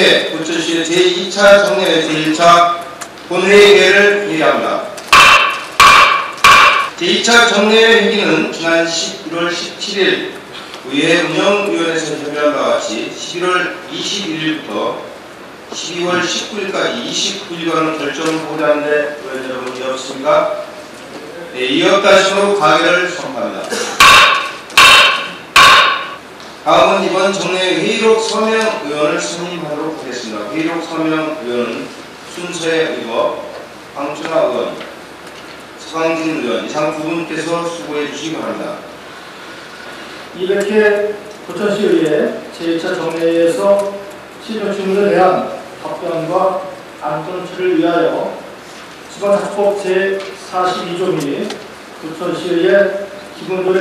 이렇게 부천시 제2차 정례회 제1차 본회의를 개의합니다. 제2차 정례회 회기는 지난 11월 17일 의회 운영위원회에서 협의한 바와 같이 11월 21일부터 12월 19일까지 29일간 결정을 보고하는데 의원 여러분 이해 없습니까? 네, 이에 없다시로 가결을 선포합니다. 다음은 이번 정례 회의록 서명 의원을 선임하도록 하겠습니다. 회의록 서명 의원은 순서에 의거, 황춘하 의원, 서강진 의원 이상 두 분께서 수고해 주시기 바랍니다. 이렇게 부천시의회 제1차 정례회에서 시정 질문에 대한 답변과 안건처를 위하여 지방자치법 제42조 및 부천시의회 기본조례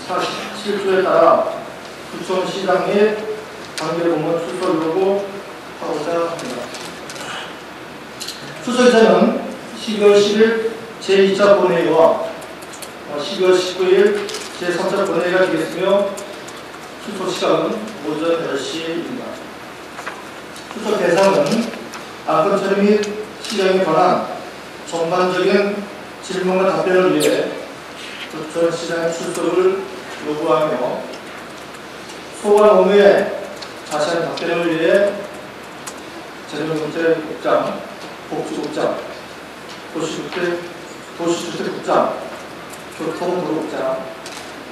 제47조에 따라 부천시장의 관계공무원 출석 요구 하고자 합니다. 출석자는 12월 10일 제2차 본회의와 12월 19일 제3차 본회의가 되겠으며 출석 시간은 오전 10시입니다. 출석 대상은 안건 처리 및 시정에 관한 전반적인 질문과 답변을 위해 부천시장의 출석을 요구하며 소관 업무에 자세한 답변을 위해 재정문제국장, 복지국장, 도시주택국장, 교통도로국장,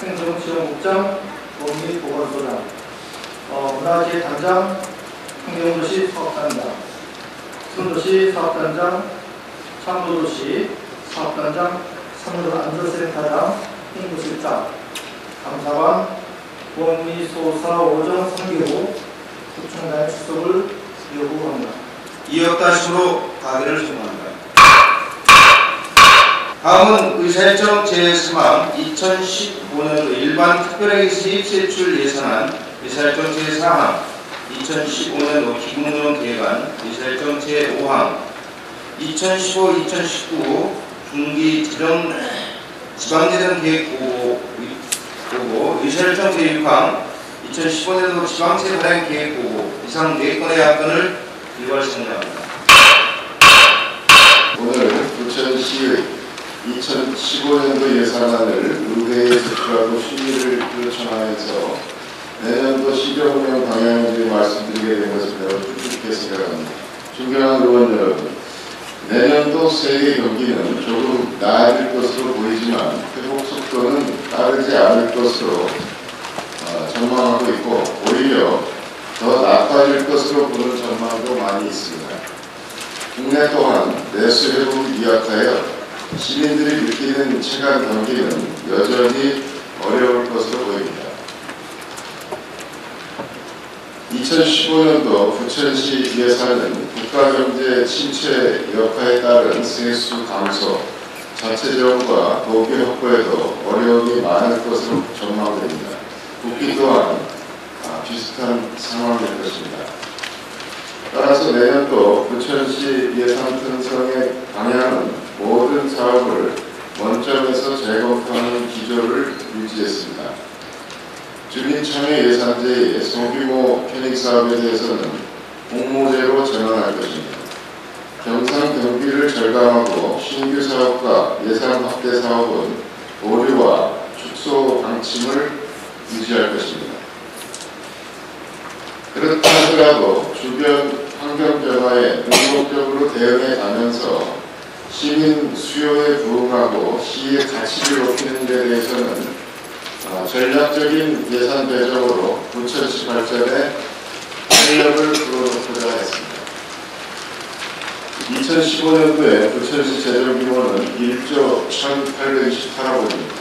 행정지원국장, 원미보건소장, 문화기획단장, 환경도시 사업단장, 순도시 사업단장, 참도도시 사업단장, 삼도안전센터장, 홍보실장, 감사관, 원미소사 오정 3기호 부총장의 출석을 요구합니다. 이에 없다시로 가결을 선포합니다. 다음은 의사일정 제3항 2015년도 일반 특별회의 세입 세출 예산안 의사일정 제4항 2015년도 기금운용 계획안 의사일정 제5항 2015-2019 중기 지방재정 계획 보고 의사일정 제6항 2015년도 지방세 발행 계획 보고 이상 4건의 안건을 일괄 선정합니다. 오늘 부천시의 2015년도 예산안을 의회에 제출하고 심의를 요청하면서 내년도 시정운영 방향에 대해 말씀드리게 된 것을 매우 뜻깊게 생각합니다. 존경하는 의원 여러분, 내년도 세계 경기는 조금 나아질 것으로 보이지만 회복 속도는 따르지 않을 것으로 전망하고 있고 오히려 더 나빠질 것으로 보는 전망도 많이 있습니다. 국내 또한 내수 회복이 미약하여 시민들이 느끼는 체감 경기는 여전히 어려울 것으로 보입니다. 2015년도 부천시 예산은 국가경제 침체 여파에 따른 세수 감소, 자체적과 도기 확보에도 어려움이 많을 것으로 전망됩니다. 국비 또한 비슷한 상황일 것입니다. 따라서 내년도 부천시 예산 편성의 방향은 모든 사업을 원점에서 재검토하는 기조를 유지했습니다. 주민참여 예산제의 소규모 편익사업에 대해서는 공모제로 전환할 것입니다. 경상 경비를 절감하고 신규 사업과 예산 확대 사업은 보류와 축소 방침을 유지할 것입니다. 그렇다 하더라도 주변 환경 변화에 능동적으로 대응해 가면서 시민 수요에 부응하고 시의 가치를 높이는 데 대해서는 전략적인 예산 배정으로 부천시 발전에 활력을 불어넣고자 했습니다. 2015년도에 부천시 재정 규모는 1조 1,828억 원입니다.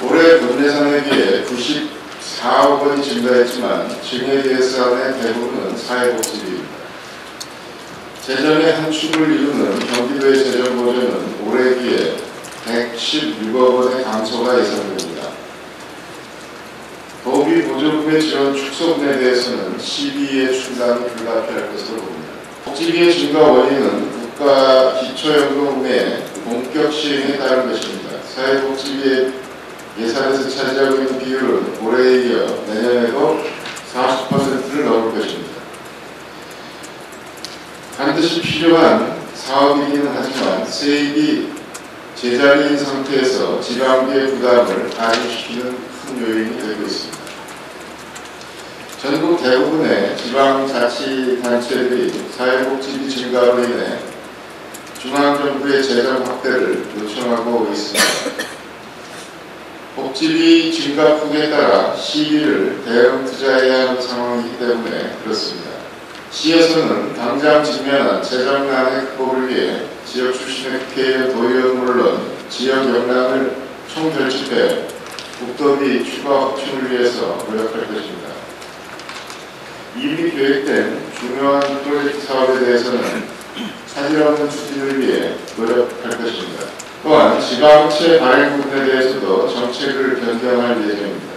올해 본예산에 비해 94억 원이 증가했지만 증액 예산의 대부분은 사회복지비입니다. 재정의 한 축을 이루는 경기도의 재정 보조는 올해에 비해 116억 원의 감소가 예상됩니다. 도비 보조금의 지원 축소분에 대해서는 시비의 충당이 불가피할 것으로 봅니다. 복지비의 증가 원인은 국가 기초연금의 본격 시행에 따른 것입니다. 사회복지비의 예산에서 차지하고 있는 비율은 올해에 이어 내년에도 40%를 넘을 것입니다. 반드시 필요한 사업이기는 하지만 세입이 제자리인 상태에서 지방비의 부담을 가중시키는 큰 요인이 되고 있습니다. 전국 대부분의 지방자치단체들이 사회복지비 증가로 인해 중앙정부의 재정 확대를 요청하고 있습니다. 복지비 증가폭에 따라 시비를 대응 투자해야 하는 상황이기 때문에 그렇습니다. 시에서는 당장 직면한 재정난의 극복을 위해 지역 출신의 국회의원, 도의원은 물론 지역 역량을 총결집해 국도비 추가 확충을 위해서 노력할 것입니다. 이미 계획된 중요한 프로젝트 사업에 대해서는 차질 없는 추진을 위해 노력할 것입니다. 또한 지방채 발행 부분에 대해서도 정책을 변경할 예정입니다.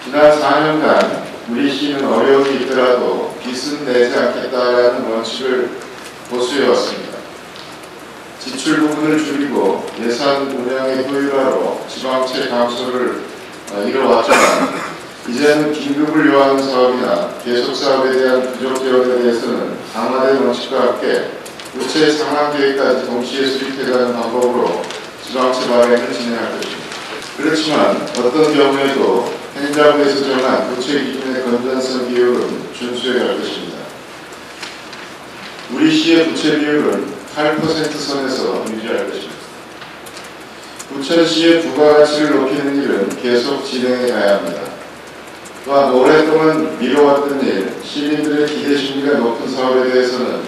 지난 4년간 우리 시는 어려움이 있더라도 빚은 내지 않겠다라는 원칙을 고수해왔습니다. 지출 부분을 줄이고 예산 운영의 효율화로 지방채 감소를 이뤄왔지만 이제는 긴급을 요하는 사업이나 계속 사업에 대한 부족 지원에 대해서는 강화된 원칙과 함께 구체 상환 계획까지 동시에 수립해가는 방법으로 지방채 발행을 진행할 것입니다. 그렇지만 어떤 경우에도 행자부에서 정한 구체 기준의 건전성 비율은 준수해 갈 것입니다. 우리 시의 부채 비율은 8% 선에서 유지할 것입니다. 부천시의 부가가치를 높이는 일은 계속 진행해 가야 합니다. 또한 오랫동안 미뤄왔던 일, 시민들의 기대 심리가 높은 사업에 대해서는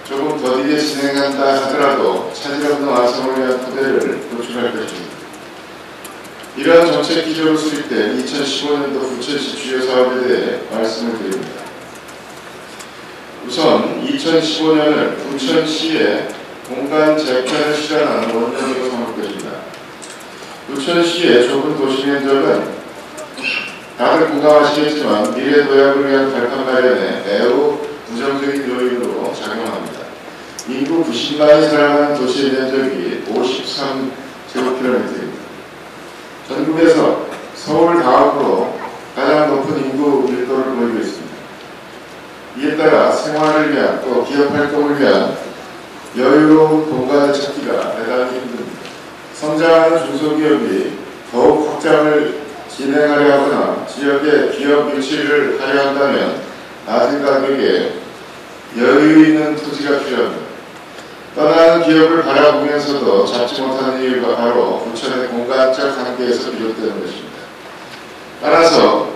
조금 더디게 진행한다 하더라도 차질 없는 완성을 위한 토대를 구축할 것입니다. 이러한 정책 기조로 수립된 2015년도 부천시 주요 사업에 대해 말씀을 드립니다. 우선 2015년을 부천시의 공간 재편을 실현하는 원년으로 삼을 것입니다. 부천시의 좁은 도시 면적은 다들 공감하시겠지만 미래 도약을 위한 발판 마련에 매우 부정적인 요인으로 작용합니다. 인구 90만이 살아가는 도시의 면적이 53제곱킬로미터입니다. 전국에서 서울 다음으로 가장 높은 인구 밀도를 보이고 있습니다. 이에 따라 생활을 위한 또 기업 활동을 위한 여유로운 공간을 찾기가 대단히 힘듭니다. 성장하는 중소기업이 더욱 확장을 진행하려 하거나 지역에 기업 유치를 하려 한다면 낮은 가격에 여유 있는 토지가 필요합니다. 떠나는 기업을 바라보면서도 잡지 못하는 이유가 바로 부천의 공간적 한계에서 비롯되는 것입니다. 따라서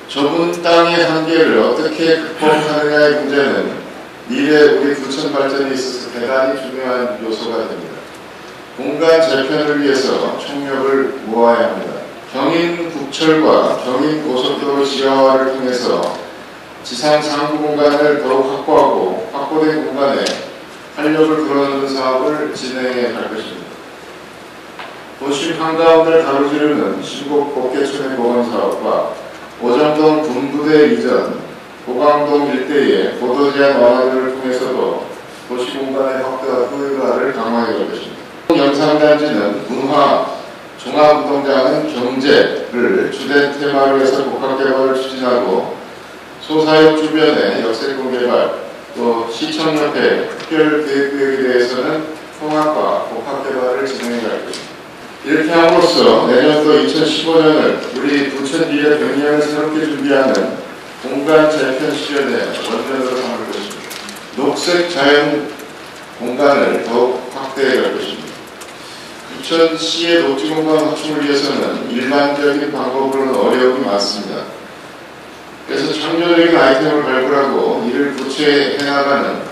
좁은 땅의 한계를 어떻게 극복하느냐의 문제는 미래 우리 부천 발전에 있어서 대단히 중요한 요소가 됩니다. 공간 재편을 위해서 총력을 모아야 합니다. 경인 북철과 경인 고속도로 지하화를 통해서 지상 상부 공간을 더욱 확보하고 확보된 공간에 활력을 불어넣는 사업을 진행해 갈 것입니다. 도심 한가운데를 가로지르는 신곡 복개촌의 보건 사업과 오정동 군부대 이전, 고강동 일대의 보도 제한 완화를 통해서도 도시 공간의 확대와 효율화를 강화해 갈 것입니다. 영상단지는 문화, 종합운동장은 경제를 주된 테마로 해서 복합개발을 추진하고 소사역 주변의 역세권 개발, 또 시청협회 특별계획구역에 대해서는 통합과 복합개발을 진행해 갈 것입니다. 이렇게 함으로써 내년도 2015년을 우리 부천 미래 100년을 새롭게 준비하는 공간 재편 실현의 원전으로 삼을 것입니다. 녹색 자연 공간을 더욱 확대해 갈 것입니다. 부천시의 녹지공간 확충을 위해서는 일반적인 방법으로는 어려움이 많습니다. 그래서 창조적인 아이템을 발굴하고 이를 구체해 나가는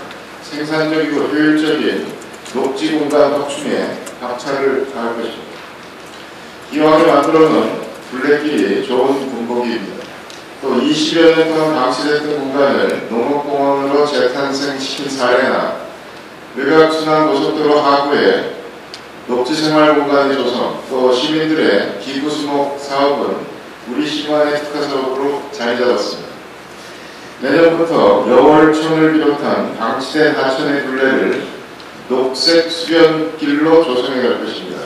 생산적이고 효율적인 녹지공간 확충에 박차를 가할 것입니다. 이왕에 만들어놓은 둘레길이 좋은 군복입니다. 또 20여 년 동안 방치됐던 공간을 농업공원으로 재탄생시킨 사례나 외곽순환고속도로 하구에 녹지생활공간의 조성, 또 시민들의 기부수목 사업은 우리 시만의 특화 사업으로 자리 잡았습니다. 내년부터 여월천을 비롯한 방치된 하천의 둘레를 녹색 수변길로 조성해 갈 것입니다.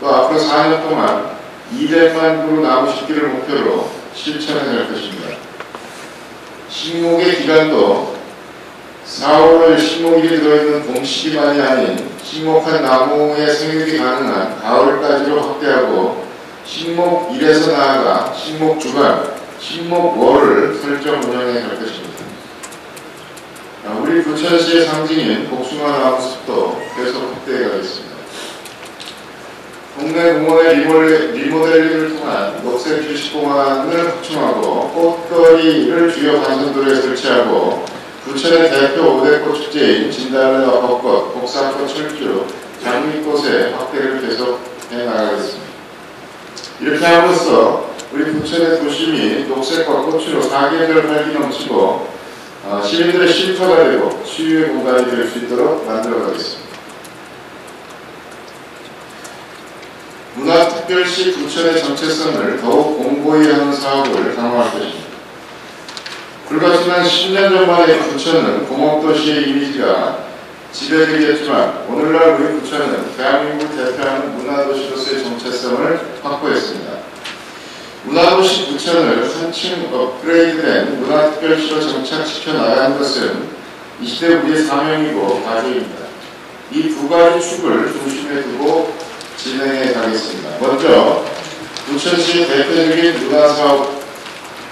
또 앞으로 4년 동안 200만 그루 나무 심기를 목표로 실천해 갈 것입니다. 식목의 기간도 4월 식목일이 들어있는 봄시기만이 아닌 식목한 나무의 생육이 가능한 가을까지로 확대하고 식목일에서 나아가 식목주간, 식목월을 설정 운영해 갈 것입니다. 우리 부천시의 상징인 복숭아 나무 숲도 계속 확대해 가겠습니다. 동네 공원의 리모델링을 통한 녹색 휴식공간을 확충하고 꽃거리를 주요 간선도로에 설치하고 부천의 대표 5대꽃 축제인 진달래와 벚꽃, 복사꽃, 철쭉, 장미꽃의 확대를 계속해 나가겠습니다. 이렇게 함으로써 우리 부천의 도심이 녹색과 꽃으로 사계절 활기 넘치고 시민들의 쉼터가 되고 치유의 공간이 될 수 있도록 만들어가겠습니다. 문화특별시 부천의 정체성을 더욱 공고히 하는 사업을 강화할 것입니다. 불과 지난 10년 전만의 부천은 공업도시의 이미지가 지배되긴 했지만 오늘날 우리 부천은 대한민국을 대표하는 문화도시로서의 정체성을 확보했습니다. 문화도시 부천을 한층 업그레이드된 문화특별시로 정착시켜 나가는 것은 이 시대 우리의 사명이고 과제입니다. 이 두 가지 축을 중심에 두고 진행해 가겠습니다. 먼저 부천시의 대표적인 문화사업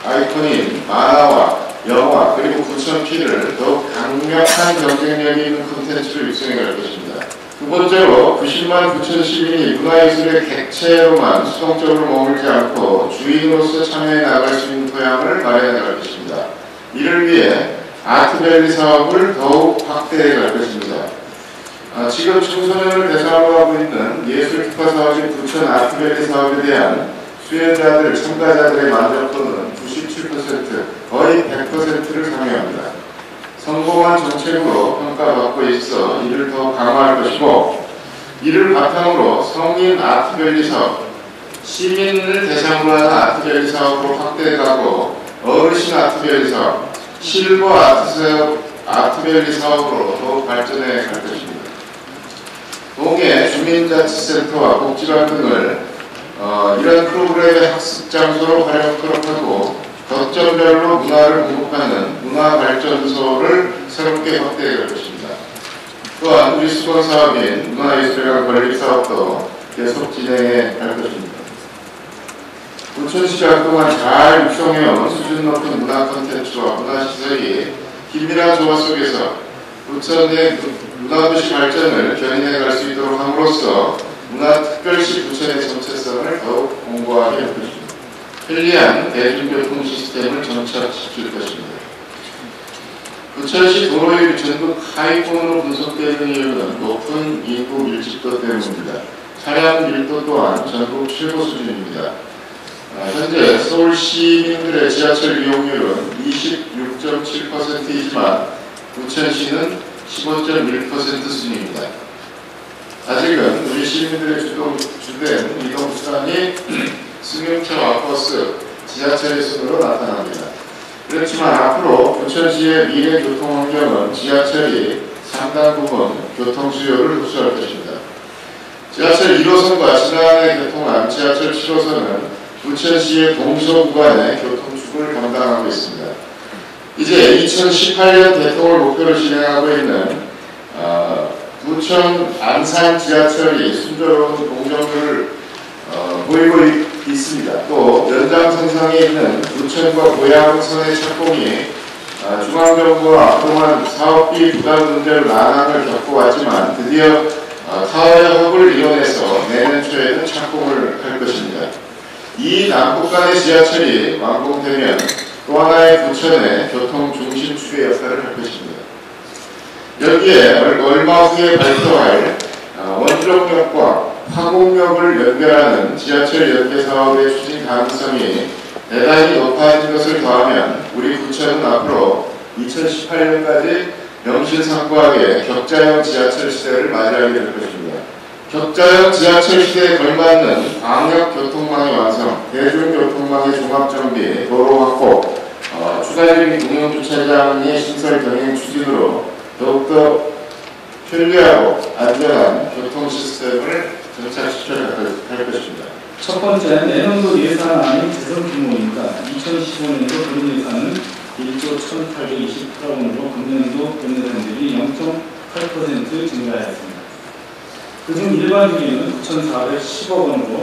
아이콘인 만화와 영화 그리고 부천피를 더욱 강력한 경쟁력이 있는 콘텐츠를 육성해 갈 것입니다. 두 번째로 90만 부천 시민이 문화예술의 객체로만 수동적으로 머물지 않고 주인으로서 참여해 나갈 수 있는 토양을 마련해 갈 것입니다. 이를 위해 아트밸리 사업을 더욱 확대해 갈 것입니다. 지금 청소년을 대상으로 하고 있는 예술특화 사업인 부천 아트밸리 사업에 대한 수혜자들, 참가자들의 만족도는 97%, 거의 100%를 상회합니다. 성공한 정책으로 평가받고 있어 이를 더 강화할 것이고 이를 바탕으로 성인 아트밸리 사업, 시민을 대상으로 하는 아트밸리 사업으로 확대해가고 어르신 아트밸리 사업, 실버 아트밸리 사업으로 더욱 발전해 갈 것입니다. 동해 주민자치센터와 복지관 등을 이런 프로그램의 학습 장소로 활용하도록 하고 거점별로 문화를 공급하는 문화발전소를 새롭게 확대해 갈 것입니다. 또한 우리 수건 사업인 문화예술관 건립사업도 계속 진행해 갈 것입니다. 부천시가 그동안 잘 육성해온 수준 높은 문화 콘텐츠와 문화시설이 긴밀한 조화 속에서 부천의 문화도시 발전을 견인해 갈 수 있도록 함으로써 문화특별시 부천의 정체성을 더욱 공고하게 할 것입니다. 편리한 대중교통 시스템을 정착시킬 것입니다. 부천시 도로율이 전국 하위권으로 분석되는 이유는 높은 인구 밀집도 때문입니다. 차량 밀도 또한 전국 최고 수준입니다. 현재 서울 시민들의 지하철 이용률은 26.7%이지만 부천시는 15.1% 수준입니다. 아직은 우리 시민들의 주된 이동수단이 승용차와 버스, 지하철의 순으로 나타납니다. 그렇지만 앞으로 부천시의 미래 교통환경은 지하철이 상당 부분 교통 수요를 흡수할 것입니다. 지하철 1호선과 지난해 개통한 지하철 7호선은 부천시의 동서 구간의 교통축을 담당하고 있습니다. 이제 2018년 개통을 목표로 진행하고 있는 부천 안산 지하철이 순조로운 공정률을 보이고 있습니다. 또 연장선상에 있는 부천과 고양선의 착공이 중앙정부와 그동안 사업비 부담 문제로 난항을 겪어왔지만 드디어 타협을 이뤄내서 내년 초에는 착공을 할 것입니다. 이 남북 간의 지하철이 완공되면 또 하나의 부천의 교통 중심축의 역할을 할 것입니다. 여기에 얼마 후에 발표할 원주역과 화곡역을 연결하는 지하철 연계 사업의 추진 가능성이 대단히 높아진 것을 더하면 우리 부천은 앞으로 2018년까지 명실상부하게 격자형 지하철 시대를 맞이하게 될 것입니다. 격자형 지하철 시대에 걸맞는 광역교통망의 완성, 대중교통망의 종합정비, 도로 확보, 추가적인 공영주차장의 신설 병행 추진으로 더욱더 편리하고 안전한 교통 시스템을 정착시켜 갈 것입니다. 첫 번째, 내년도 예산안이 재정 규모입니다. 2015년도 본 예산은 1조 1,828억 원으로 금년도 본예산들이 0.8% 증가하였습니다. 그중 일반 회계는 9,410억 원으로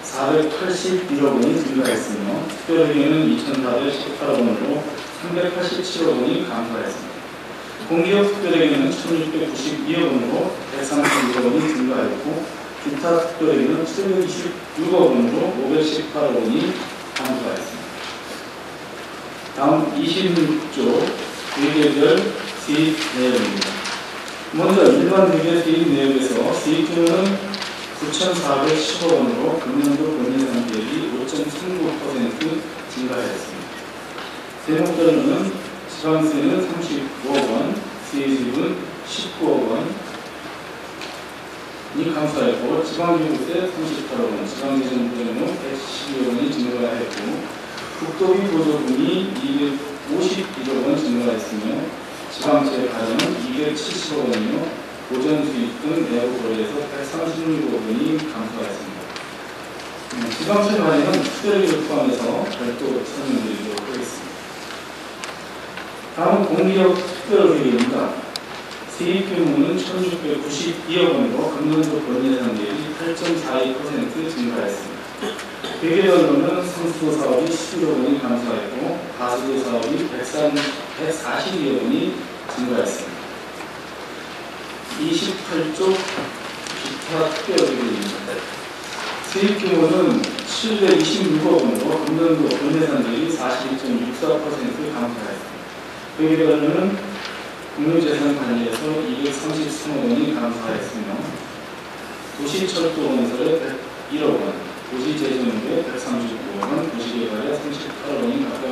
481억 원이 증가했으며 특별회계는 2,418억 원으로 387억 원이 감소하였습니다. 공기업 특별회계는 1,692억 원으로 131억 원이 증가하였고 기타 특별회계는 726억 원으로 518억 원이 감소하였습니다. 다음 26조 회계별 세입 내역입니다. 먼저 일반 회계 세입 내역에서 세입 규모는 9,410억 원으로 금년도 본예산 대비 5.39% 증가하였습니다. 세목별로는 지방세는 39억 원, 세입은 19억 원이 감소하였고 지방교부세 38억 원, 지방재정보전은 112억 원이 증가하였고 국도비 보조금이 251억 원 증가했으며 지방채 가전은 270억 원이며 보전수입 등 내부 거래에서 136억 원이 감소하였습니다. 지방채 가전은 특별회계를 포함해서 별도로 설명드리도록 하겠습니다. 다음 공기업 특별회계입니다. 세입 규모는 1,692억 원으로 금년도 본예산 대비 8.42% 증가했습니다. 회계별로는 성수도 사업이 11억 원이 감소했고 가수도 사업이 142억 원이 증가했습니다. 28조 기타 특별회계입니다. 세입 규모는 726억 원으로 금년도 본예산 대비 42.64% 감소했습니다. 회계별로는 국유재산관리에서 233억 원이 감소하였으며 도시철도건설에 101억 원, 도시재정에 139억 원, 도시개발에 38억 원이 각각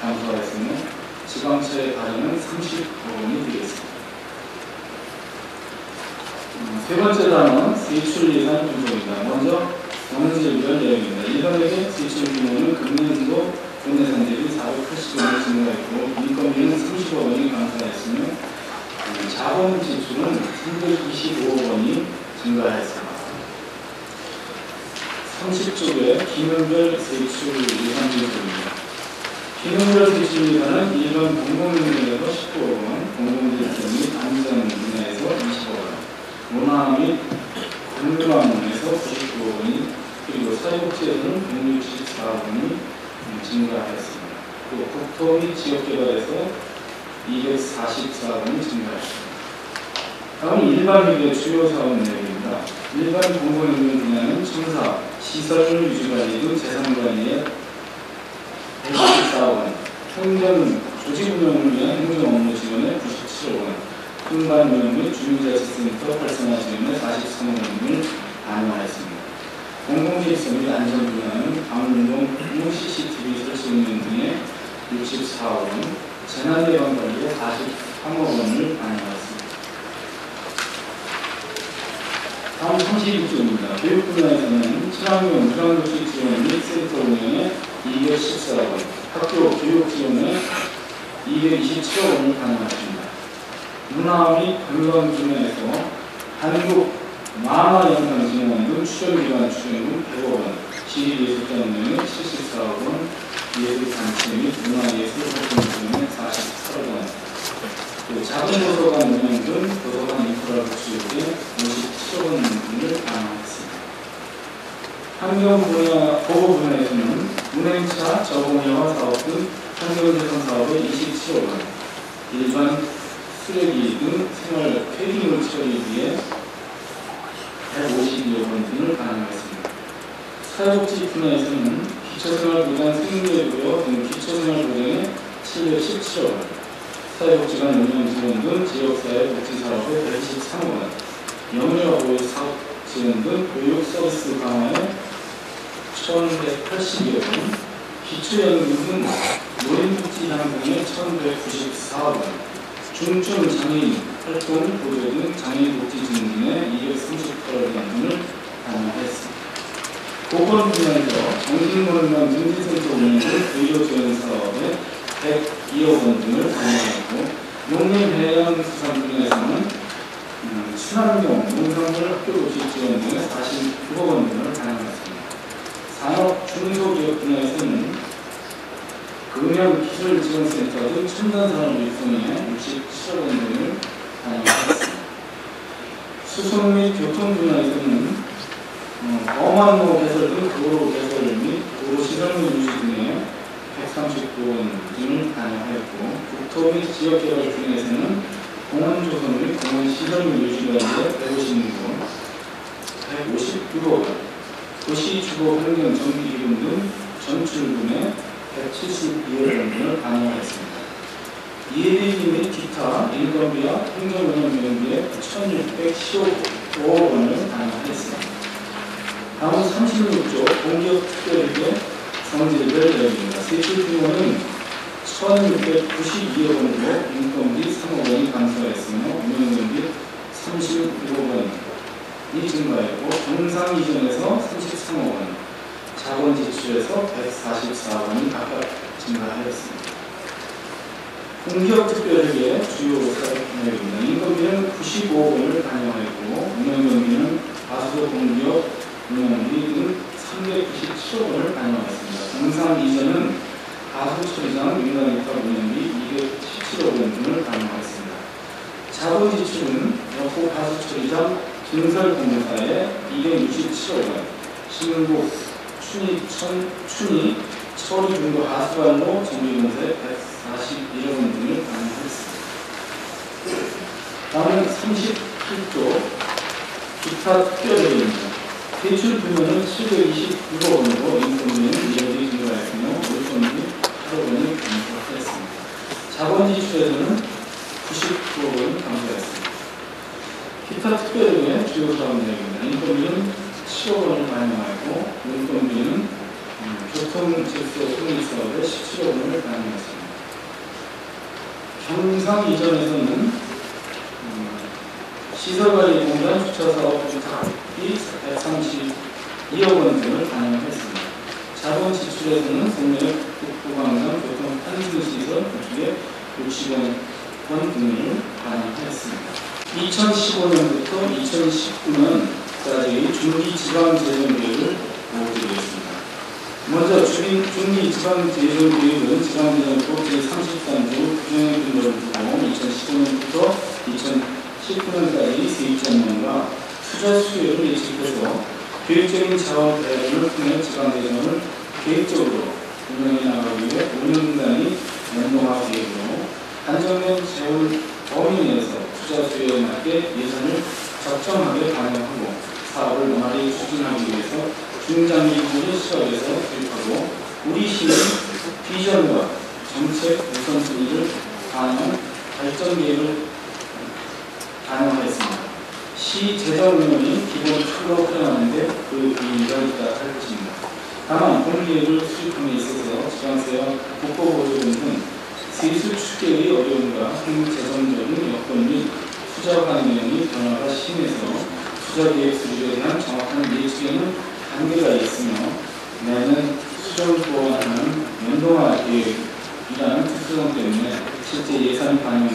감소하였으며 지방채 발행은 30억 원이 되겠습니다. 세 번째 단원 세출 예산 분석입니다. 먼저 영세별 내용입니다. 일반회계 세출 규모는 금년도 본예산 대비 480억 원이 증가했고 인건비는 30억 원이 감소하였으며 자본 지출은 325억 원이 증가했습니다. 30쪽에 기능별 세출 예산 분석입니다. 기능별 세출 예산은 일반 공공연료에서 19억 원, 공공질서 및 안전 분야에서 20억 원, 문화 및 관광에서 99억 원이 그리고 사회복지에서는 164억 원이 증가하였습니다. 그리고 국토 및 지역개발에서 244억 원이 증가했습니다. 다음 일반 회계 주요 사업 내용입니다. 일반 공공연금 분야는 청사, 시설 유지관리 등 재산관리에 124억 원, 행정 조직운영을 위한 행정 업무 지원에 97억 원, 분반운영 및 주민자치센터 활성화 지원에 43억 원을 반영하였습니다. 공공질서 및 안전 분야는 방문동 CCTV 설치 운영 등에 64억 원, 재난예방 관리에 43억 원을 반영하였습니다. 다음 32조입니다. 교육 분야에서는 친환경 무상급식 지원 및 센터 운영에 214억 원, 학교 교육 지원에 227억 원을 반영하였습니다. 문화 및 관광 분야에서 한국 만화영상진흥원 등 출연기관 출연금 100억 원, 지리예술단 운영에 74억 원, 예술단체 및 문화예술 활동 지원에 48억 원, 자본도서관 운영 등 도서관 인프라 구축에 57억 원 등을 반영했습니다. 환경 분야, 보호 분야에서는 운행차, 저공해화 사업 등 환경재산 사업에 27억 원, 일반 쓰레기 등 생활 폐기물 처리비에 152억 원 등을 반영했습니다. 사회복지 분야에서는 기초생활보장 생계부여 등 기초생활보장에 717억 원, 사회복지관 운영 지원 등 지역사회 복지사업에 123억 원, 영유아보호 사업 지원 등 교육 서비스 강화에 1,180여 원, 기초연금 등 노인복지향 등에 1,194억 원, 중증 장애인 활동 보조 등 장애인 복지 증진에 238억 원 등을 반영했습니다. 보건 분야에서 정신건강 증진센터 운영 등 의료 지원 사업에 102억 원 등을 반영했고, 농림해양수산 분야에서는 친환경 농산물 학교도시 지원 등에 46억 원 등을 반영했습니다. 산업 중소기업 분야에서는 운영기술지원센터 등 첨단산업 육성에 67억 원 등을 반영하였습니다. 수송 및 교통 분야에서는 범안로 개설 등 도로 개설 및 도로 시설물 유지 등에 139억 원 등을 반영하였고, 국토 및 지역개발 분야에서는 공원 조성 및 공원 시설물 유지를 위해 156억 원, 156억 원, 도시 주거 환경 정비기금 등 전출금에 172억 원 등을 반영하였습니다. 예비비 및 기타 인건비와 행정운영비에 9,615억 원을 반영하였습니다. 다음 36조 공기업특별위계 성질별 내용입니다. 세출 규모는 1,692억 원으로 인건비 3억 원이 감소하였으며 운영비 36억 원이 증가했고, 정상 이전에서 33억 원, 자본 지출에서 144억 원이 각각 증가하였습니다. 공기업특별위계 주요 사업 내용입니다. 인건비는 95억 원을 반영하였고, 운영비는 가수도 공기업 운영비 등 397억 원을 반영하였습니다. 정상 이전은 가수처리장 민간기타 운영비 217억 원 등을 반영하였습니다. 자본 지출은 여포 가수처리장 증설공사에 267억 원, 신흥국 춘희 처리중도 하수관로 정비공사에 141억 원 등을 반영하였습니다. 다음은 37조 기타 특별회의입니다. 대출 규모는 729억 원으로 인건비는 2억이 증가했으며 물건비 8억 원이 감소하였습니다. 자본 지출에서는 99억 원이 감소했습니다. 기타 특별회의의 주요 사업 내용입니다. 인건비는 10억 원을 반영하였고, 물건비는 교통질서 통일 사업에 17억 원을 반영했습니다. 경상 이전에서는 시설관리공단 주차사업 부탁비 132억 원 등을 반영했습니다. 자본 지출에서는 동네 국부광장 교통 환승시설 구축에 60억 등을 반영했습니다. 2015년부터 2019년까지 중기지방재정계획을 보여드리겠습니다. 먼저 중기지방재정계획은 지방재정법 제33조 규정의 근거를 두고 2015년부터 2019년까지 세입자명과 투자 수요를 예측해서 계획적인 자원 배분을 통해 지방재정을 계획적으로 운영해 나가기 위해 5년 단위 연동화 계획으로 한정된 재원 범위 내에서 투자 수요에 맞게 예산을 적정하게 반영하고 사업을 원활히 추진하기 위해서 중장기적인 시각에서 도입하고, 우리 시는 비전과 정책 우선순위를 반영한 발전 계획을 반영하였습니다. 시 재정 운영이 기본 틀로 흘러가는데 그 의미가 있다 할 것입니다. 다만 본계획을 수립함에 있어서 지방세와 국고보조금 등 세수 추계의 어려움과 행재정적인 여건 및 투자 반영이 변화가 심해서 투자계획 수립에 대한 정확한 예측에는 한계가 있으며, 내년 수정 보완하는 연동화 계획이라는 특수성 때문에 실제 예산 반영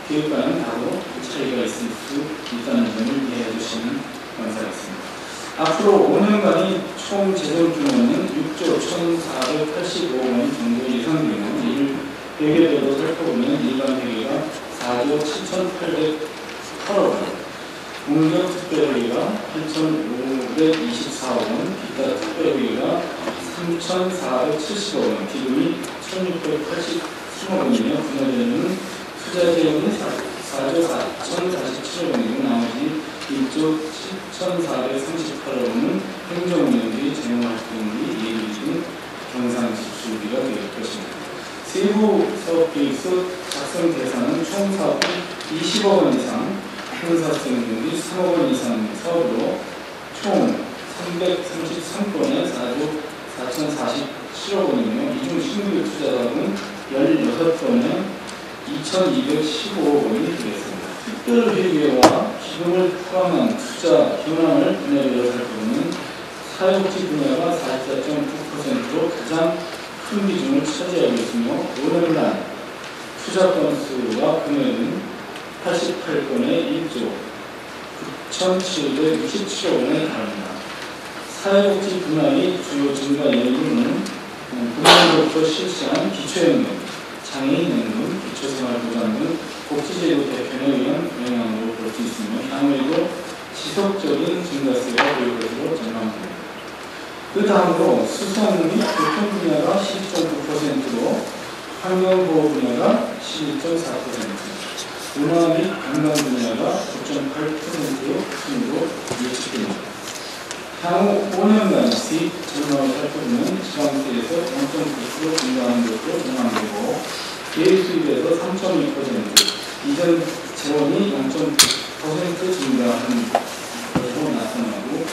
계획과는 다소 차이가 있을 수 있다는 점을 이해해 주시면 감사하겠습니다. 앞으로 5년간의 총 재정 규모는 6조 1,485억 원 정도 예상되며, 이를 회계별로 살펴보면 일반 회계가 4조 7,808억 원, 공격 특별회계가 8,524억 원, 기타 특별회계가 3,470억 원, 기금이 1,683억 원이며, 분야별로는 투자재용이 4조 4,047억 원이고, 나머지 1조 7,438억 원은 행정운영비, 재무활동비, 예비 등 경상지출비가 될 것입니다. 세부 사업계획서 작성 대상은 총 사업비 20억 원 이상, 행사수행비 3억 원 이상 사업으로 총 333건에 4조 4,047억 원이며, 이중 신규 투자 자금은 16건에 2,215억 원이 되겠습니다. 특별회계와 기금을 포함한 투자 현황을 분야별로 살펴보면 사회복지 분야가 44.9%로 가장 큰 비중을 차지하고 있으며, 5년간 투자 건수와 금액은 88건에 1조 9,767억 원에 달합니다. 사회복지 분야의 주요 증가 이유는 금년도부터 실시한 기초연금, 장애인연금, 기초생활보장금, 복지제도 개편에 의한 영향으로 볼 수 있으며 향후에도 지속적인 증가세가 될 것으로 전망됩니다. 그 다음으로 수산 및 교통 분야가 12.9%로 환경보호 분야가 12.4%, 문화 및 관광 분야가 9.8%로 순으로 예측됩니다. 향후 5년간 수입 전망을 살펴보면 지방세에서 0.9% 증가하는 것으로 전망되고 계획 수입에서 3.2%, 이전 재원이 0.9% 증가하는 것으로 나타나고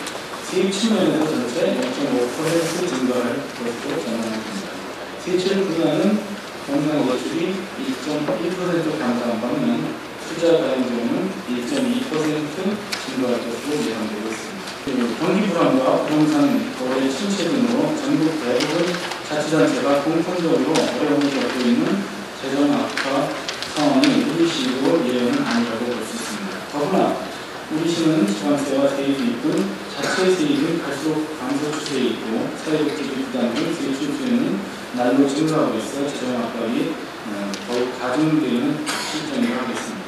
수입 측면에서 전체 0.5% 증가할 것으로 전망됩니다. 세출 분야는 경상 매출이 1.1% 감소한 반면 투자 가용 재원은 1.2% 증가할 것으로 예상되고 있습니다. 경기 불안과 부동산 거래 침체 등으로 전국 대부분 자치단체가 공통적으로 어려움을 겪고 있는 재정 악화 상황이 우리 시도 예외는 아니라고 볼 수 있습니다. 더구나 우리 시는 지방세와 세입이 있든 자체 세입은 갈수록 감소 추세에 있고 사회복지비 부담 등 세출 수요는 날로 증가하고 있어 재정 압박이 더욱 가중되는 실정이라 하겠습니다.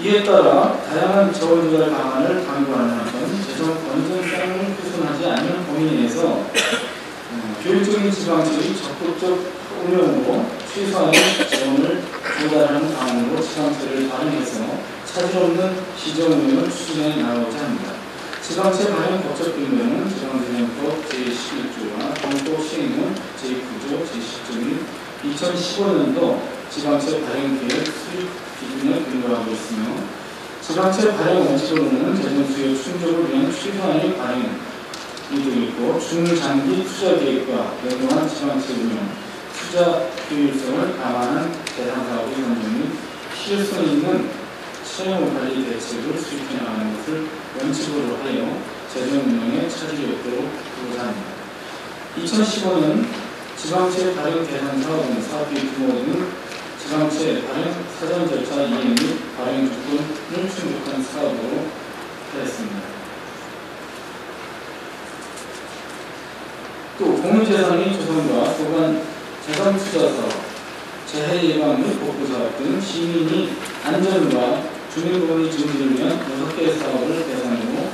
이에 따라 다양한 재원 조달 방안을 강구하는 한편 재정 건전성을 훼손하지 않는 범위 내에서 효율적인 지방채의 적극적 운영으로 최소한의 재원을 조달하는 방안으로 지방채를 발행해서 차질 없는 시정 운영을 추진해 나가고자 합니다. 지방채 발행 법적 근거는 지방재정법 제11조와 정법 시행령 제9조 제10조 및 2015년도 지방채 발행 계획 수립 기준에 근거하고 있으며 지방채 발행 원칙으로는 재정 수요 충족을 위한 최소한의 발행이 되어 있고 중장기 투자 계획과 연동한 지방채 운영, 투자 효율성을 감안한 대상사업의 선정 및 실효성 있는 채용관리 대책을 수립해 나가는 것을 원칙으로 하여 재정 운영에 차질이 없도록 하고자 합니다. 2015년 지방채 발행 대상 사업은 사업비 규모 등 지방채 발행 사전 절차 이행 및 발행 조건을 충족한 사업으로 하였습니다. 또 공유재산의 조성과 소관 재산투자사업, 재해 예방 및 복구사업 등 시민이 안전과 주민보건의 증진을 위한 6개의 사업을 대상으로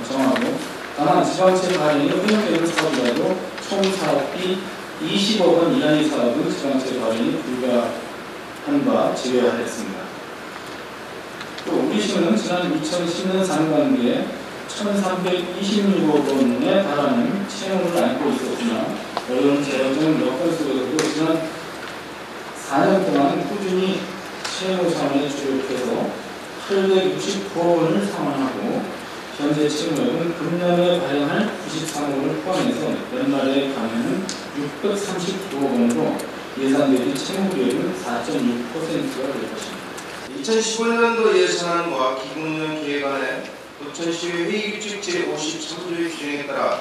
정하고 다만 지방채 발행이 허용되는 사업이라도 총 사업비 20억 원 이하의 사업은 지방채 발행이 불가한 바 제외하였습니다. 또 우리 시는 지난 2010년 상반기에 1,326억 원에 달하는 채용을 안고 있었으나 어려운 재정 여건 속에서도 지난 4년 동안 꾸준히 채용 사원에 주력해서 869억 원을 상환하고 현재 채용액은 금년에 발행할 93억 원을 포함해서 연말에 가면은 639억 원으로 예상되는 채용비율은 4.6%가 될 것입니다. 2015년도 예산안과 기금운용 계획안에 부천시의 회의규칙 제53조의 규정에 따라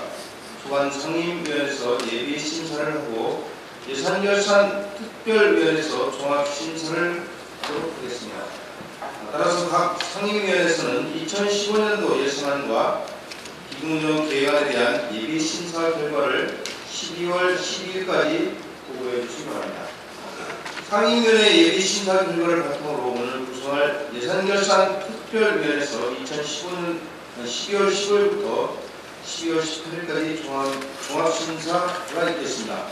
소관 상임위원회에서 예비 심사를 하고 예산결산 특별위원회에서 종합심사를 하도록 하겠습니다. 따라서 각 상임위원회에서는 2015년도 예산안과 기금운용 계획안에 대한 예비 심사 결과를 12월 12일까지 보고해 주시기 바랍니다. 상임위원회 예비 심사 결과를 바탕으로 오늘 구성할 예산결산 특별위원회에서 2015년 12월 15일부터 12월 18일까지 종합심사가 있겠습니다.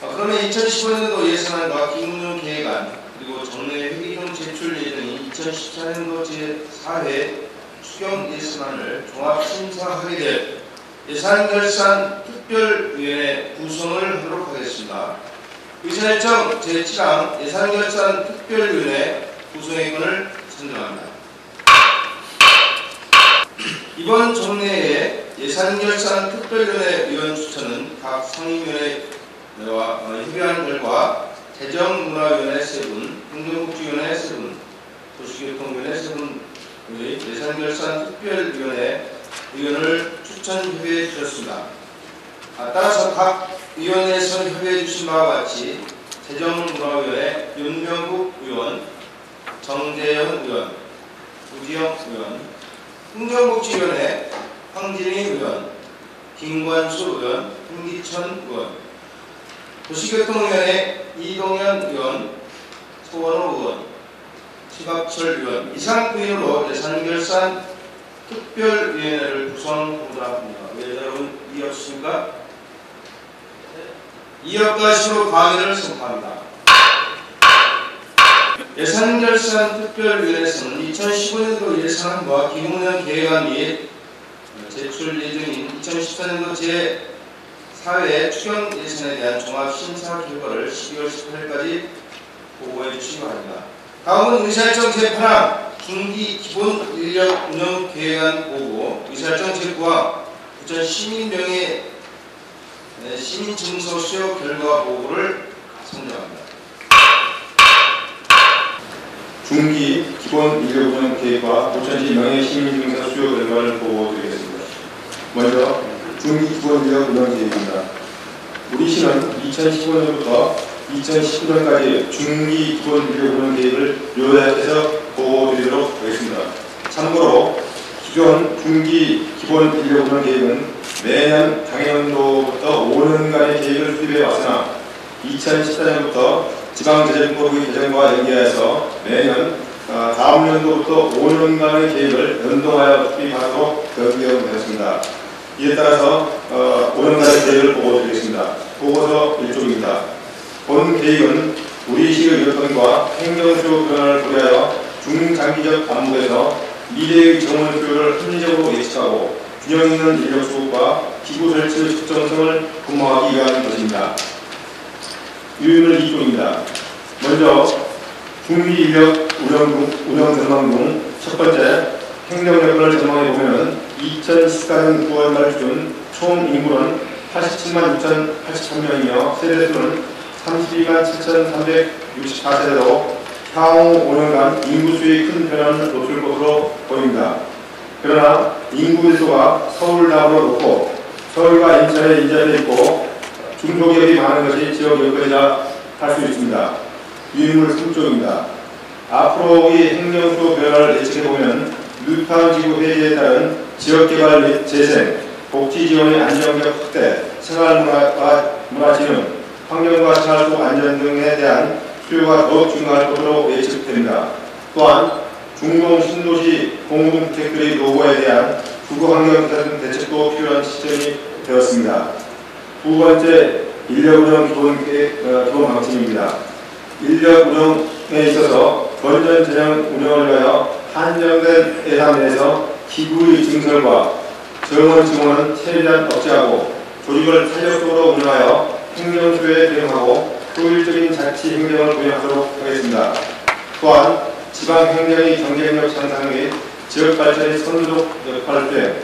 그러면 2015년도 예산안과 기금운용 계획안 그리고 정례 회기금 제출 예정인 2014년도 제4회 추경 예산안을 종합심사하게 될 예산결산 특별위원회 구성을 하도록 하겠습니다. 의사일정 제7항 예산결산 특별위원회 구성의건을 선정합니다. 이번 정례에 예산결산 특별위원회 위원 추천은 각 상임위원회와 협의한 결과 재정문화위원회 3분, 행정복지위원회 3분, 도시교통위원회 3분의 예산결산 특별위원회 위원을 추천 협의해 주셨습니다. 따라서 각 위원회에서 협의해 주신 바와 같이 재정문화위원회 윤병국 의원, 정재현 의원, 우지영 의원, 행정복지위원회 황진희 의원, 김관수 의원, 홍기천 의원, 도시교통위원회 이동현 의원, 소원호 의원, 최박철 의원 이상 부인으로 예산결산 특별위원회를 구성하고자 합니다. 왜 여러분 이해 없습니까? 이역가시로 강의를 선포합니다. 예산결산 특별위원회에서는 2015년도 예산안과 기금운영 계획안 및 제출 예정인 2014년도 제4회 추경 예산에 대한 종합심사 결과를 12월 18일까지 보고해 주시기 바랍니다. 다음은 의사일정 제8항 중기 기본 인력 운영 계획안 보고 의사일정 제9항 부천 시민명예 시민증서 수요 결과 보고를 선정합니다. 중기 기본 인력 운영 계획과 부천시 명예 시민증서 수요 결과를 보고드리겠습니다. 먼저 중기 기본 인력 운영 계획입니다. 우리 시는 2015년부터 2019년까지 중기 기본 인력 운영 계획을 요약해서 보고드리도록 하겠습니다. 참고로 기존 중기 기본 인력 운영 계획은 매년 당해연도부터 5년간의 계획을 수립해 왔으나 2014년부터 지방재정법의 개정과 연계해서 매년 다음 연도부터 5년간의 계획을 연동하여 수립하도록 변경되었습니다. 이에 따라서 5년간의 계획을 보고드리겠습니다. 보고서 1쪽입니다. 본 계획은 우리 시의 여건과 행정수요 변화를 고려하여 중장기적 안목에서 미래의 정원 수요를 합리적으로 예측하고 균형 있는 인력 수급과 기구 설치의 적정성을 도모하기 위한 것입니다. 유인을 2쪽입니다. 먼저 중기 인력 운영 전망 중 첫 번째 행정 여건을 전망해 보면 2014년 9월 말 기준 총 인구는 87만 6,083명이며 세대수는 32만 7,364세대로 향후 5년간 인구 수의 큰 변화는 없을 것으로 보입니다. 그러나 인구 밀도가 서울 다음으로 높고 서울과 인천에 인접해 있고 중소기업이 많은 것이 지역 여건이라 할 수 있습니다. 유인물 3쪽입니다. 앞으로의 행정수 변화를 예측해보면 뉴타운 지구 회의에 따른 지역개발 및 재생, 복지 지원의 안정적 확대, 생활문화 진흥, 환경과 생활속 안전 등에 대한 수요가 더욱 증가할 것으로 예측됩니다. 또한 중동 신도시 공공주택들의 노후에 대한 주거환경 대책도 필요한 시점이 되었습니다. 두 번째, 인력 운영 기본 방침입니다. 인력 운영에 있어서 건전 재정 운영을 위하여 한정된 예산 내에서 기구의 증설과 정원 지원은 최대한 억제하고 조직을 탄력적으로 운영하여 행정수요에 대응하고 효율적인 자치 행정을 운영하도록 하겠습니다. 또한 지방 행정의 경쟁력 향상 및 지역 발전의 선도적 역할을 수행,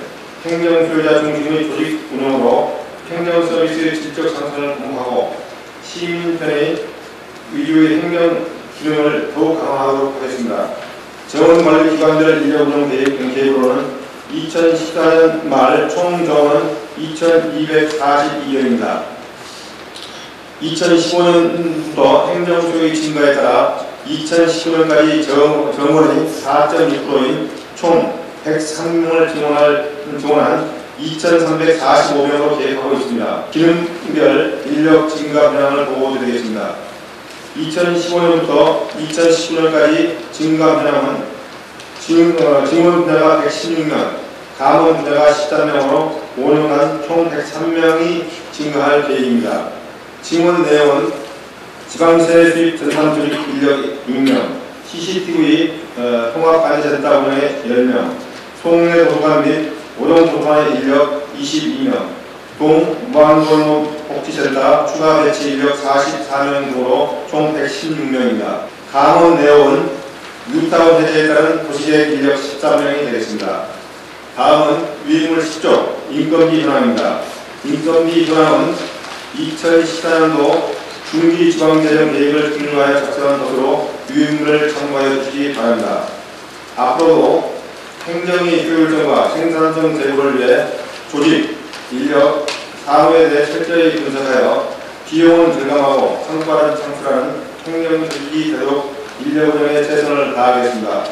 행정 수요자 중심의 조직 운영으로 행정 서비스의 질적 상승을 공모하고 시민 편의 위주의 행정 기능을 더욱 강화하도록 하겠습니다. 정원관리기관별 인력 운영 계획으로는 2014년 말 총 정원은 2,242명입니다. 2015년부터 행정수요의 증가에 따라 2019년까지 정원이 4.6%인 총 103명을 증원한 2,345명으로 계획하고 있습니다. 기능별 인력 증가 현황을 보고드리겠습니다. 2015년부터 2019년까지 증가 현황은 증원 분야가 116명, 감원 분야가 13명으로 5년간 총 103명이 증가할 계획입니다. 증원 내용은 지방세 수입 전산 조직 인력 6명, CCTV 통합관리센터 운영에 10명, 송내 도서관 및 오동 도서관의 인력 22명, 동 무한골목 복지센터 추가 배치 인력 44명 등으로 총 116명입니다. 감원 내용은 뉴타운 해제에 따른 도시계획 인력 13명이 되겠습니다. 다음은 유인물 10쪽 인건비 현황입니다. 인건비 현황은 2014년도 중기 지방재정 계획을 준용하여 작성한 것으로 유인물을 참고하여 주시기 바랍니다. 앞으로도 행정의 효율성과 생산성 제고를 위해 조직, 인력, 사무에 대해 철저히 분석하여 비용은 절감하고 성과를 창출하는 행정조직이 되도록 인력 운영에 최선을 다하겠습니다.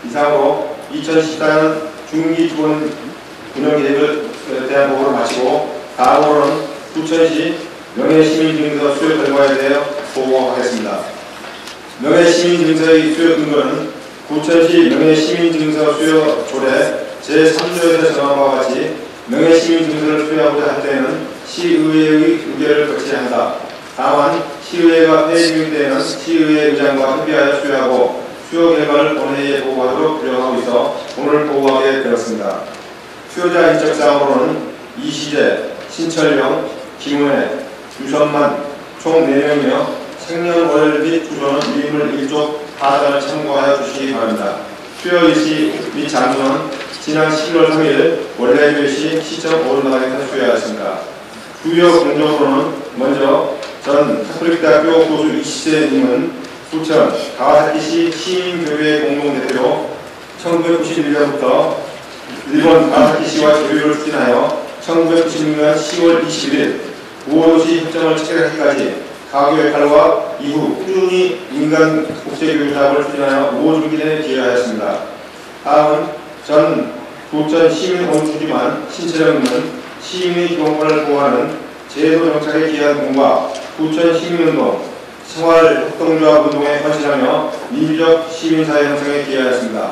이상으로 2014년 중기 기본 운영 계획에 대한 보고를 마치고 다음으로는 부천시 명예시민증서 수여 결과에 대해 보고하겠습니다. 명예시민증서의 수여 근거는 부천시 명예시민증서 수여 조례 제3조에서 정한 바와 같이 명예시민증서를 수여하고자 할 때에는 시의회의 의결을 거쳐야 한다. 다만 시의회가 회의 중일 때에는 시의회 의장과 협의하여 수여하고 수여 결과를 본회의에 보고하도록 규정하고 있어 오늘 보고하게 되었습니다. 수여자 인적사항으로는 이시재, 신철영, 김은혜, 유선만 총 4명이며 생년월일 및 주소는 위임을 일족 하단을 참고하여 주시기 바랍니다. 수여 일시 및 장소는 지난 11월 3일 원래교시 시청 오른마을에서 수여하였습니다. 주요 공정으로는 먼저 전 카톨릭대학교 교수 이시재님은 부천 가와사키시 시민교회 공동대표로 1991년부터 일본 가와사키시와 교류를 추진하여 1996년 10월 21일 우호도시 협정을 체결하기까지 가교의 칼과 이후 꾸준히 민간 국제교육 사업을 추진하여 5주기에 기여하였습니다. 다음은 전 부천 시민원주지만 신철영님은 시민의 기본권을 보호하는 제도정착에 기여한 공과 부천 시민운동, 생활협동조합 운동에 헌신하며 민주적 시민사회 형성에 기여하였습니다.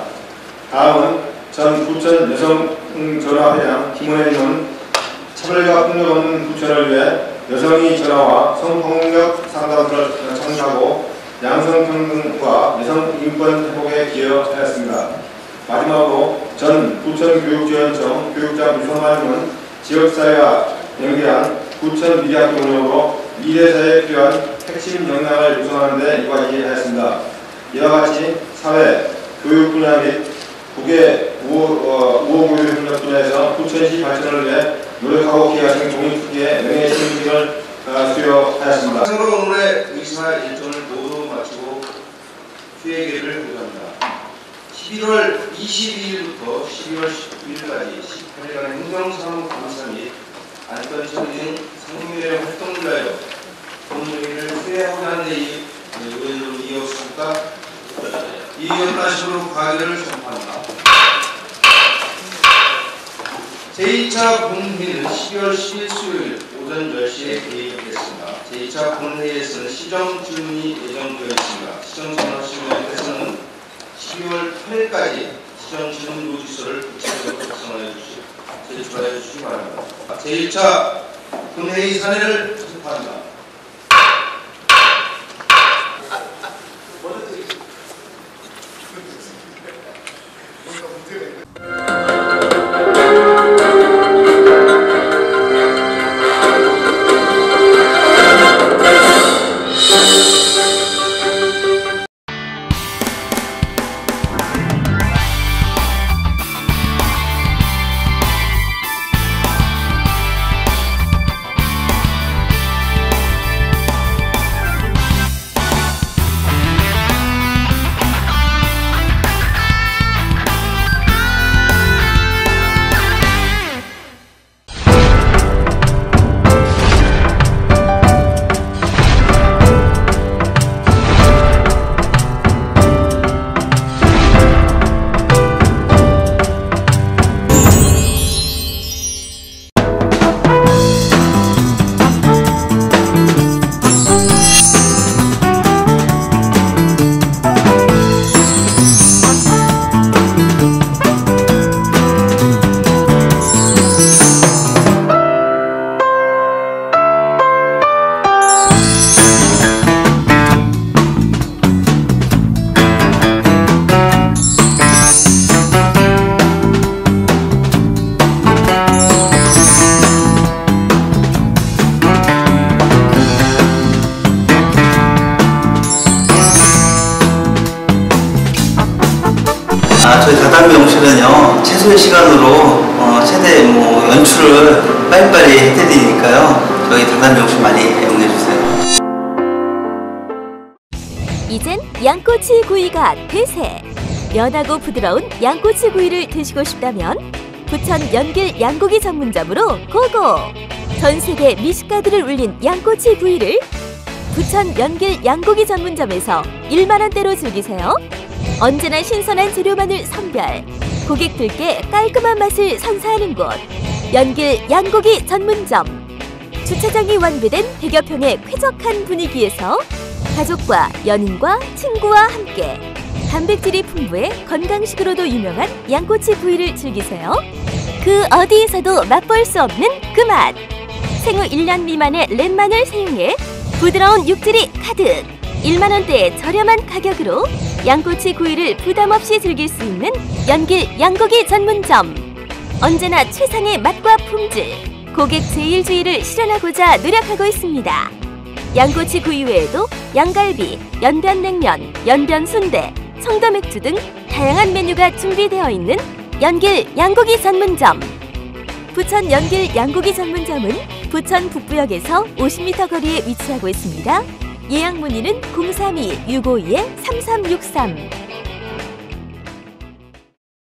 다음은 전 부천 여성전화회장 김은혜님은 차별과 폭력 없는 부천을 위해 여성의 전화와 성폭력 상담소를 창시하고 양성평등과 여성인권 회복에 기여하였습니다. 마지막으로 전 부천교육지원청 교육자 유성만님은 지역사회와 연계한 부천 미래학교 운영으로 미래사회에 필요한 핵심 역량을 구성하는 데 이바지하였습니다. 이와 같이 사회, 교육 분야 및 국외 우호교육 협력 분야에서 부천시 발전을 위해 노력하고 기여하신 종익특기의 명예시민증을 수여하였습니다. 이상으로 오늘의 의사 일정을 모두 마치고 휴회계를 발표합니다. 11월 22일부터 12월 19일까지 18일간의 행정사무감사 및 안건처리 등 상임위의 활동을 위하여 본회의를 휴회하고자 하는 의원으로 이어졌습니까? 이의원단식으로 가결을 선포합니다. 제2차 본회의는 12월 10일 수요일 오전 10시에 개의됐습니다. 제2차 본회의에서는 시정 질문이 예정되어 있습니다. 시정 질문하신 분께서는 12월 8일까지 시정 질문 노지서를 구체적으로 제출하여 주시기 바랍니다. 제1차 본회의 사례를 선포합니다. 저희 다단명실은요 최소의 시간으로 최대 연출을 빨리빨리 해드리니까요 저희 다단명실 많이 이용해주세요. 이젠 양꼬치 구이가 대세! 연하고 부드러운 양꼬치 구이를 드시고 싶다면 부천 연길 양고기 전문점으로 고고! 전세계 미식가들을 울린 양꼬치 구이를 부천 연길 양고기 전문점에서 1만원대로 즐기세요. 언제나 신선한 재료만을 선별, 고객들께 깔끔한 맛을 선사하는 곳 연길 양고기 전문점. 주차장이 완비된 100여 평의 쾌적한 분위기에서 가족과 연인과 친구와 함께 단백질이 풍부해 건강식으로도 유명한 양꼬치 구이를 즐기세요. 그 어디에서도 맛볼 수 없는 그 맛! 생후 1년 미만의 랩만을 사용해 부드러운 육질이 가득! 1만 원대의 저렴한 가격으로 양꼬치 구이를 부담 없이 즐길 수 있는 연길 양고기 전문점. 언제나 최상의 맛과 품질, 고객 제일주의를 실현하고자 노력하고 있습니다. 양꼬치 구이 외에도 양갈비, 연변냉면, 연변순대, 청도맥주 등 다양한 메뉴가 준비되어 있는 연길 양고기 전문점. 부천 연길 양고기 전문점은 부천 북부역에서 50m 거리에 위치하고 있습니다. 예약 문의는 032-652-3363